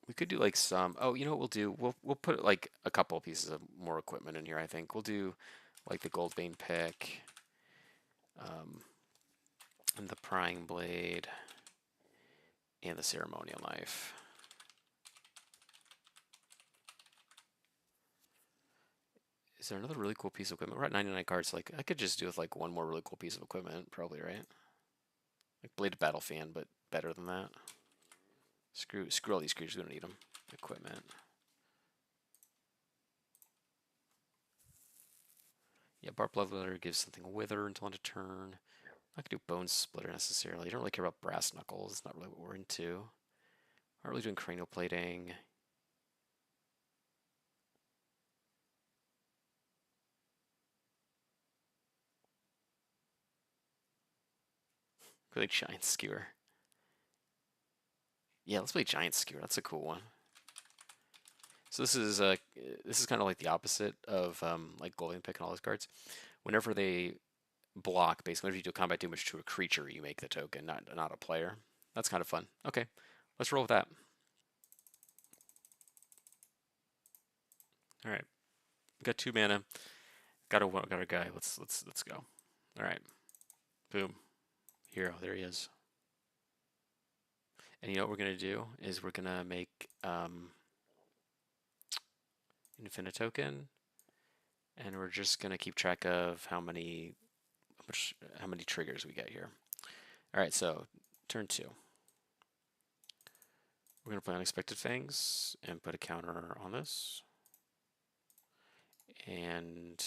We could do like some. Oh, you know what we'll do? We'll put like a couple pieces of more equipment in here. I think we'll do like the Goldbane pick, and the Prying Blade, and the Ceremonial Knife. Is there another really cool piece of equipment? We're at 99 cards. Like I could just do with like one more really cool piece of equipment, probably, right? Like Bladed Battle Fan, but better than that. Screw all these creatures. We don't need them. Equipment. Yeah, Barb Bloodletter gives something a wither until end of turn. I could do Bone Splitter necessarily. I don't really care about Brass Knuckles. It's not really what we're into. Not really doing cranial plating. Really Giant Skewer. Yeah, let's play Giant Skewer. That's a cool one. So this is kind of like the opposite of like Golden Pick and all those cards. Whenever they block, basically, whenever you do combat damage to a creature, you make the token, not a player. That's kind of fun. Okay, let's roll with that. All right, we got 2 mana. Got a guy. Let's go. All right, boom, hero. There he is. And you know what we're gonna do is we're gonna make infinite token, and we're just gonna keep track of how many triggers we get here. All right, so turn 2. We're going to play Unexpected Fangs and put a counter on this. And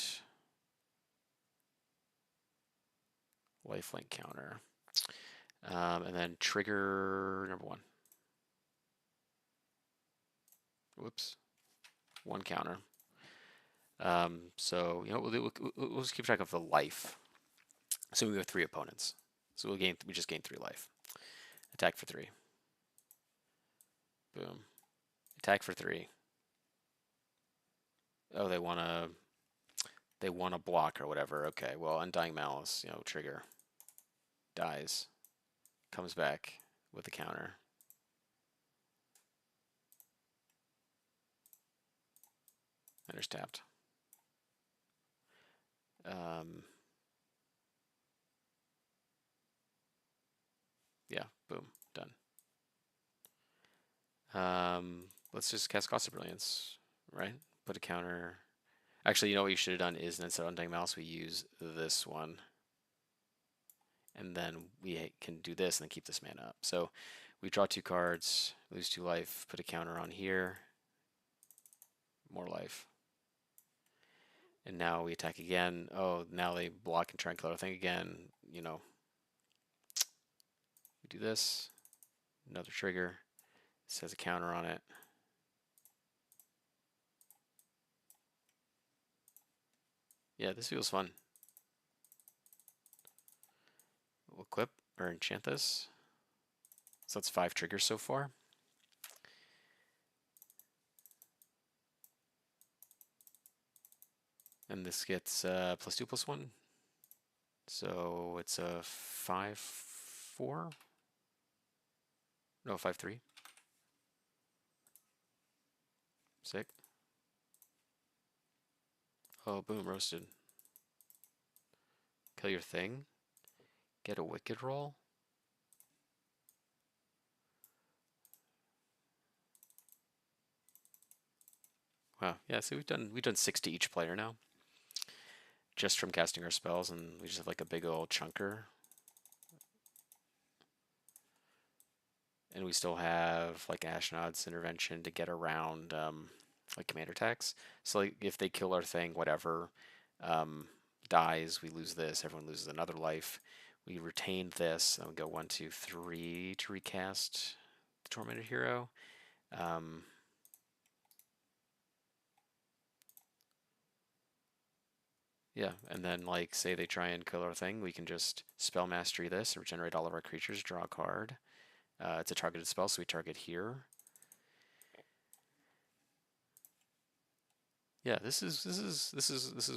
lifelink counter. And then trigger number 1. Whoops. 1 counter. So, you know, we'll just keep track of the life. So we have 3 opponents. So we just gain 3 life. Attack for 3. Boom. Attack for 3. Oh, they want to block or whatever. Okay, well, Undying Malice, you know, trigger. Dies. Comes back with a counter. Enters tapped. Yeah, boom, done. Let's just cast Cost of Brilliance, right? Put a counter. Actually, you know what you should have done is instead of Undying Mouse, we use this one. And then we can do this and then keep this mana up. So we draw 2 cards, lose 2 life, put a counter on here, more life. And now we attack again. Oh, now they block and try and kill our thing again. You know, we do this, another trigger. This has a counter on it. Yeah, this feels fun. We'll equip or enchant this. So that's 5 triggers so far. And this gets +2/+1. So it's a 5/4. No, 5/3. Sick. Oh, boom, roasted. Kill your thing. Get a wicked roll. Wow, yeah, so we've done 6 to each player now. Just from casting our spells, and we just have like a big old chunker. And we still have like Ashnod's intervention to get around like commander attacks. So like if they kill our thing, whatever, dies, we lose this, everyone loses another life. We retain this, then we go 1, 2, 3 to recast the Tormented Hero. Yeah, and then like say they try and kill our thing, we can just spell mastery this, regenerate all of our creatures, draw a card. It's a targeted spell, so we target here. Yeah, this is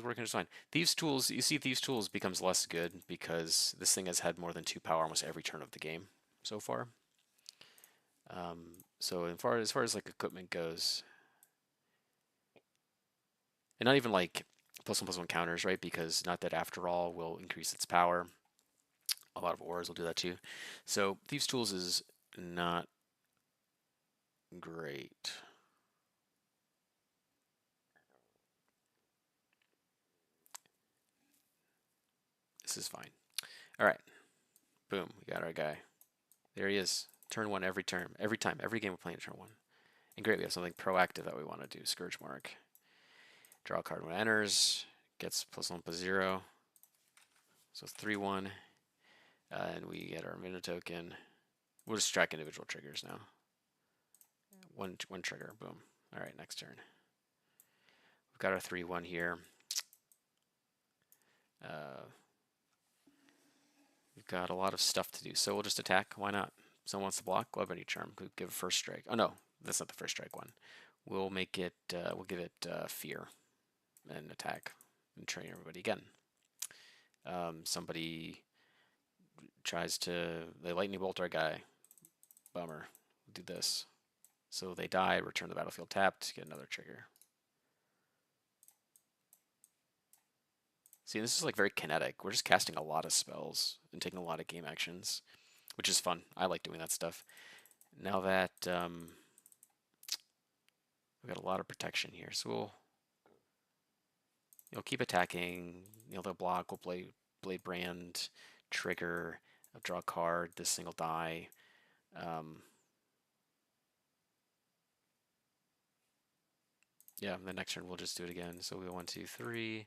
working just fine. Thieves' Tools, you see, Thieves' Tools becomes less good because this thing has had more than 2 power almost every turn of the game so far. So as far as like equipment goes, and not even like +1/+1 counters, right? Because Not Dead After All will increase its power. A lot of auras will do that too. So Thieves' Tools is not great. This is fine. All right. Boom. We got our guy. There he is. Turn 1 every turn. Every time. Every game we're playing turn 1. And great, we have something proactive that we want to do. Scourge Mark. Draw a card when it enters. Gets +1/+0. So 3/1. And we get our mana token. We'll just track individual triggers now. One trigger. Boom. All right, next turn. We've got our 3/1 here. We've got a lot of stuff to do, so we'll just attack. Why not? Someone wants to block. We'll have any charm. Could give a first strike. Oh no, that's not the first strike one. We'll make it. We'll give it fear and attack and train everybody again. Somebody tries to. They lightning bolt our guy. Bummer. We'll do this. So they die. Return the battlefield tapped. Get another trigger. See, this is like very kinetic. We're just casting a lot of spells and taking a lot of game actions, which is fun. I like doing that stuff. Now that we've got a lot of protection here, so we'll keep attacking. They'll block. We'll play Blade Brand, trigger, draw a card. This thing will die. Yeah, the next turn we'll just do it again. So we go 1, 2, 3,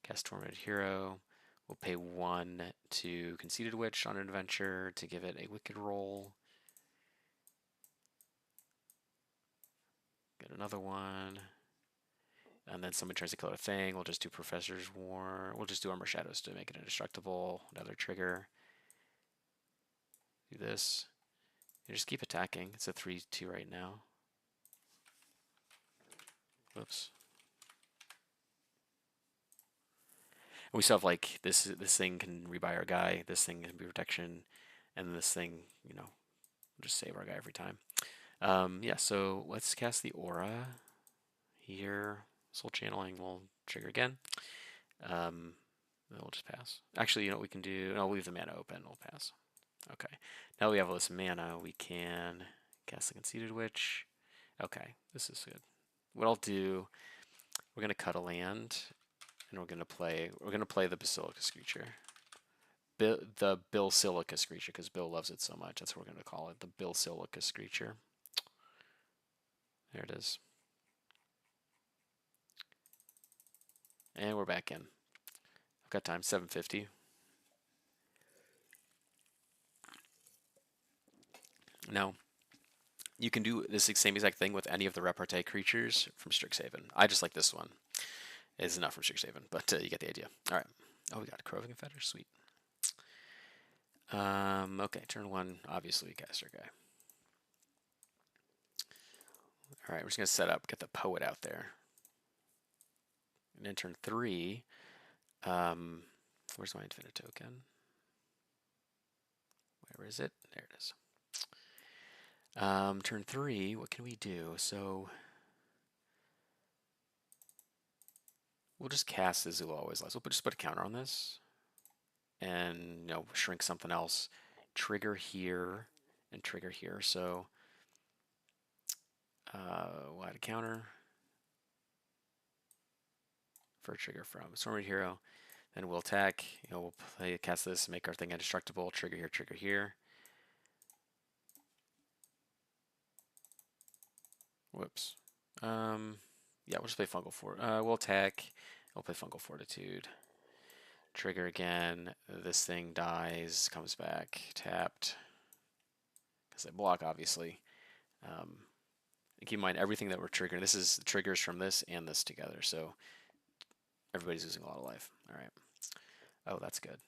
cast Tormented Hero. We'll pay 1 to Conceited Witch on an adventure to give it a wicked roll. Get another one. And then someone tries to kill a thing. We'll just do Professor's War. We'll just do Armor Shadows to make it indestructible. Another trigger. Do this. You just keep attacking. It's a 3-2 right now. Whoops. And we still have like this thing can rebuy our guy. This thing can be protection. And this thing, you know, we'll just save our guy every time. Yeah, so let's cast the Aura here. Soul Channeling will trigger again. Then we'll just pass. Actually, you know what we can do? No, we'll leave the mana open. We'll pass. Okay. Now we have all this mana. We can cast the Conceited Witch. Okay, this is good. What I'll do, we're gonna cut a land, and we're gonna play the Basilicus creature. The Basilicus creature, because Bill loves it so much. That's what we're gonna call it. The Basilicus creature. There it is. And we're back in. I've got time, 7:50. Now, you can do this same exact thing with any of the repartee creatures from Strixhaven. I just like this one. It's not from Strixhaven, but you get the idea. All right. Oh, we got a Croving Fetter. Sweet. Okay, turn 1, obviously we cast our guy. All right, we're just going to set up, get the Poet out there. And then turn 3, where's my Infinite Token? Where is it? There it is. Turn 3, what can we do? So we'll just cast Azul Always Lies. We'll just put a counter on this. And, you know, shrink something else. Trigger here and trigger here. So we'll add a counter for a trigger from Tormented Hero. Then we'll attack. You know, we'll cast this, make our thing indestructible. Trigger here, trigger here. Whoops. Yeah, we'll just play Fungal Fort. We'll attack. We'll play Fungal Fortitude. Trigger again. This thing dies, comes back, tapped. Because they block, obviously. Keep in mind everything that we're triggering. This is the triggers from this and this together. So everybody's losing a lot of life. All right. Oh, that's good.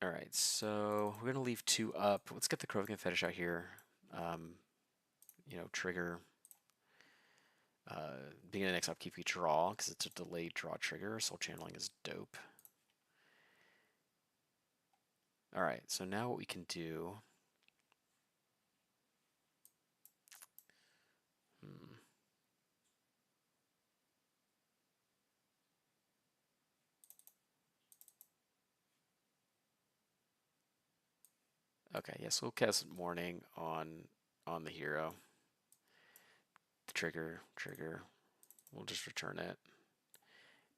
All right, so we're gonna leave 2 up. Let's get the Krogan Fetish out here. You know, trigger. Beginning of the next upkeep, we draw because it's a delayed draw trigger. Soul Channeling is dope. All right, so now what we can do. Okay, yes, we'll cast Morning on the hero. The trigger. We'll just return it.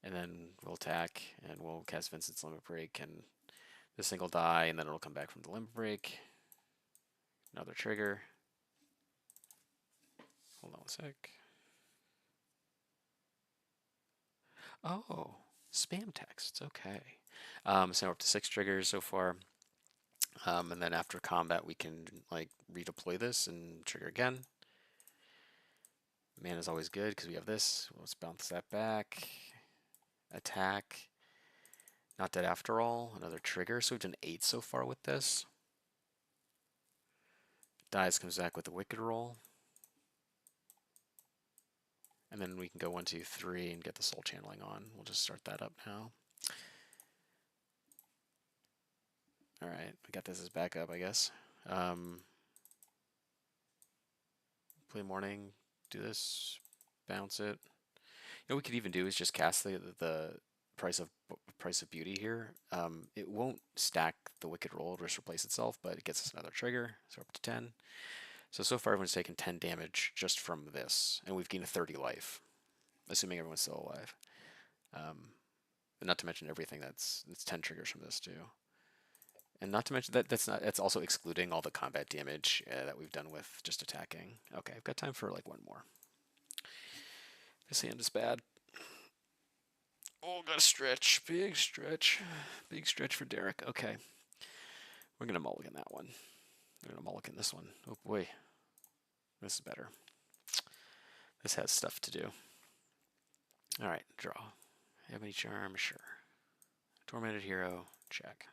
And then we'll attack, and we'll cast Vincent's Limit Break, and this thing will die, and then it'll come back from the Limit Break. Another trigger. Hold on a sec. Oh, spam texts. Okay. So we're up to 6 triggers so far. And then after combat, we can like redeploy this and trigger again. Mana is always good because we have this. Let's bounce that back. Attack. Not dead after all. Another trigger. So we've done 8 so far with this. Dies, comes back with the Wicked Roll. And then we can go 1, 2, 3 and get the Soul Channeling on. We'll just start that up now. All right, we got this as backup, I guess. Play Morning, do this, bounce it. You know what we could even do is just cast the price of beauty here. It won't stack the Wicked Roll, just replace itself, but it gets us another trigger, so we're up to 10. So far everyone's taken 10 damage just from this, and we've gained 30 life, assuming everyone's still alive. And not to mention everything it's 10 triggers from this too. And not to mention that's also excluding all the combat damage that we've done with just attacking. Okay, I've got time for like one more. His hand is bad. Oh, gotta stretch. Big stretch. Big stretch for Derek. Okay. We're gonna mulligan that one. We're gonna mulligan this one. Oh boy. This is better. This has stuff to do. Alright, draw. Ebony Charm, sure. Tormented Hero, check.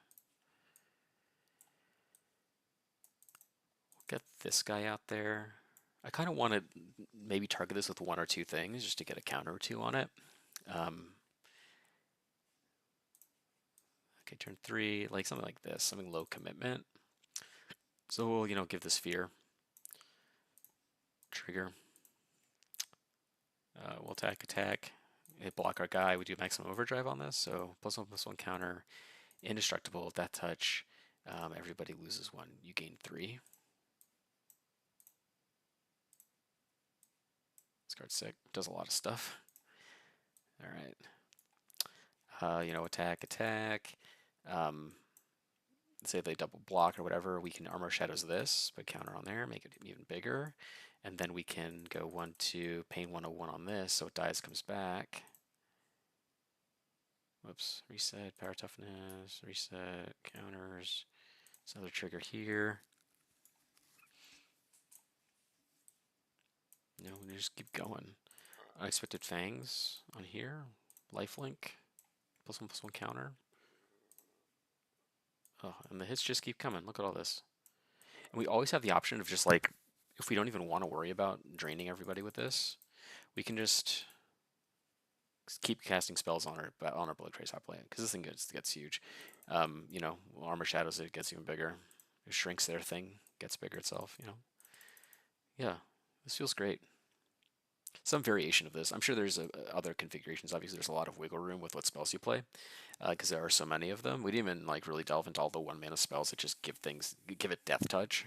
Get this guy out there. I kind of want to maybe target this with one or two things just to get a counter or two on it. Okay, turn 3, like something like this, something low commitment. So we'll, give this fear. Trigger. We'll attack. It block our guy. We do maximum overdrive on this, so +1/+1 counter. Indestructible, death touch. Everybody loses 1. You gain 3. This card's sick. Does a lot of stuff. All right. Attack. Say they double block or whatever, we can armor shadows this, put counter on there, make it even bigger, and then we can go 1/2, pain 101 on this, so it dies, comes back. Whoops, reset, power toughness, reset, counters. This other trigger here. We just keep going. Unexpected fangs on here. Lifelink, +1/+1 counter. Oh, and the hits just keep coming. Look at all this. And we always have the option of just like, if we don't even want to worry about draining everybody with this, we can just keep casting spells on our Blood Trace hot play, because this thing gets huge. Armor shadows, it gets even bigger. It shrinks their thing, gets bigger itself. Yeah, this feels great. Some variation of this. I'm sure there's other configurations. Obviously, there's a lot of wiggle room with what spells you play, because there are so many of them. We didn't even really delve into all the 1-mana spells that just give it death touch,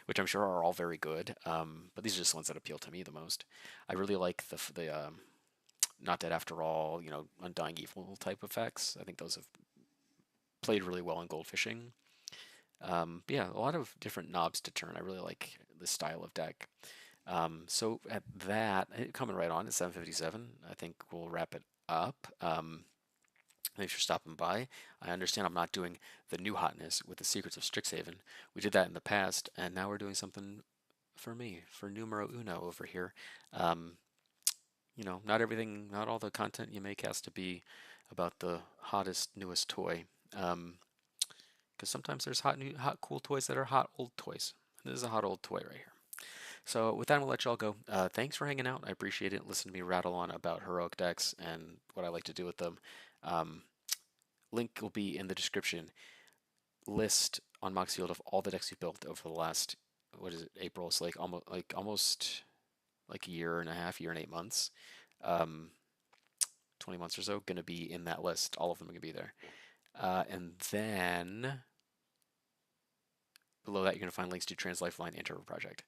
which I'm sure are all very good. But these are just the ones that appeal to me the most. I really like the Not Dead After All, Undying Evil type effects. I think those have played really well in Goldfishing. But yeah, a lot of different knobs to turn. I really like this style of deck. So at that, coming right on at 7:57, I think we'll wrap it up. Thanks for stopping by. I understand I'm not doing the new hotness with the Secrets of Strixhaven. We did that in the past, and now we're doing something for me, for numero uno over here. Not all the content you make has to be about the hottest, newest toy. Because sometimes there's hot, cool toys that are hot, old toys. This is a hot, old toy right here. So with that, I'm going to let y'all go. Thanks for hanging out. I appreciate it. Listen to me rattle on about heroic decks and what I like to do with them. Link will be in the description. List on Moxifield of all the decks we've built over the last, April? It's almost a year and a half, year and 8 months. 20 months or so, going to be in that list. All of them are going to be there. And then below that, you're going to find links to Trans Lifeline and Turbo Project.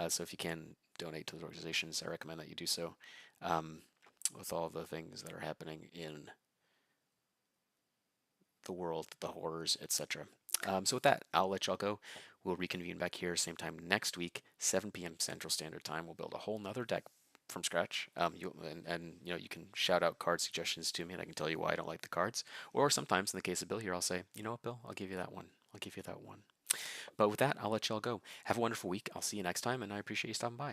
So if you can donate to those organizations, I recommend that you do so, with all the things that are happening in the world, the horrors, etc. So with that, I'll let y'all go. We'll reconvene back here same time next week, 7 p.m. Central Standard Time. We'll build a whole nother deck from scratch. You can shout out card suggestions to me, and I can tell you why I don't like the cards. Or sometimes, in the case of Bill here, I'll say, you know what, Bill, I'll give you that one. I'll give you that one. But with that, I'll let y'all go. Have a wonderful week. I'll see you next time, and I appreciate you stopping by.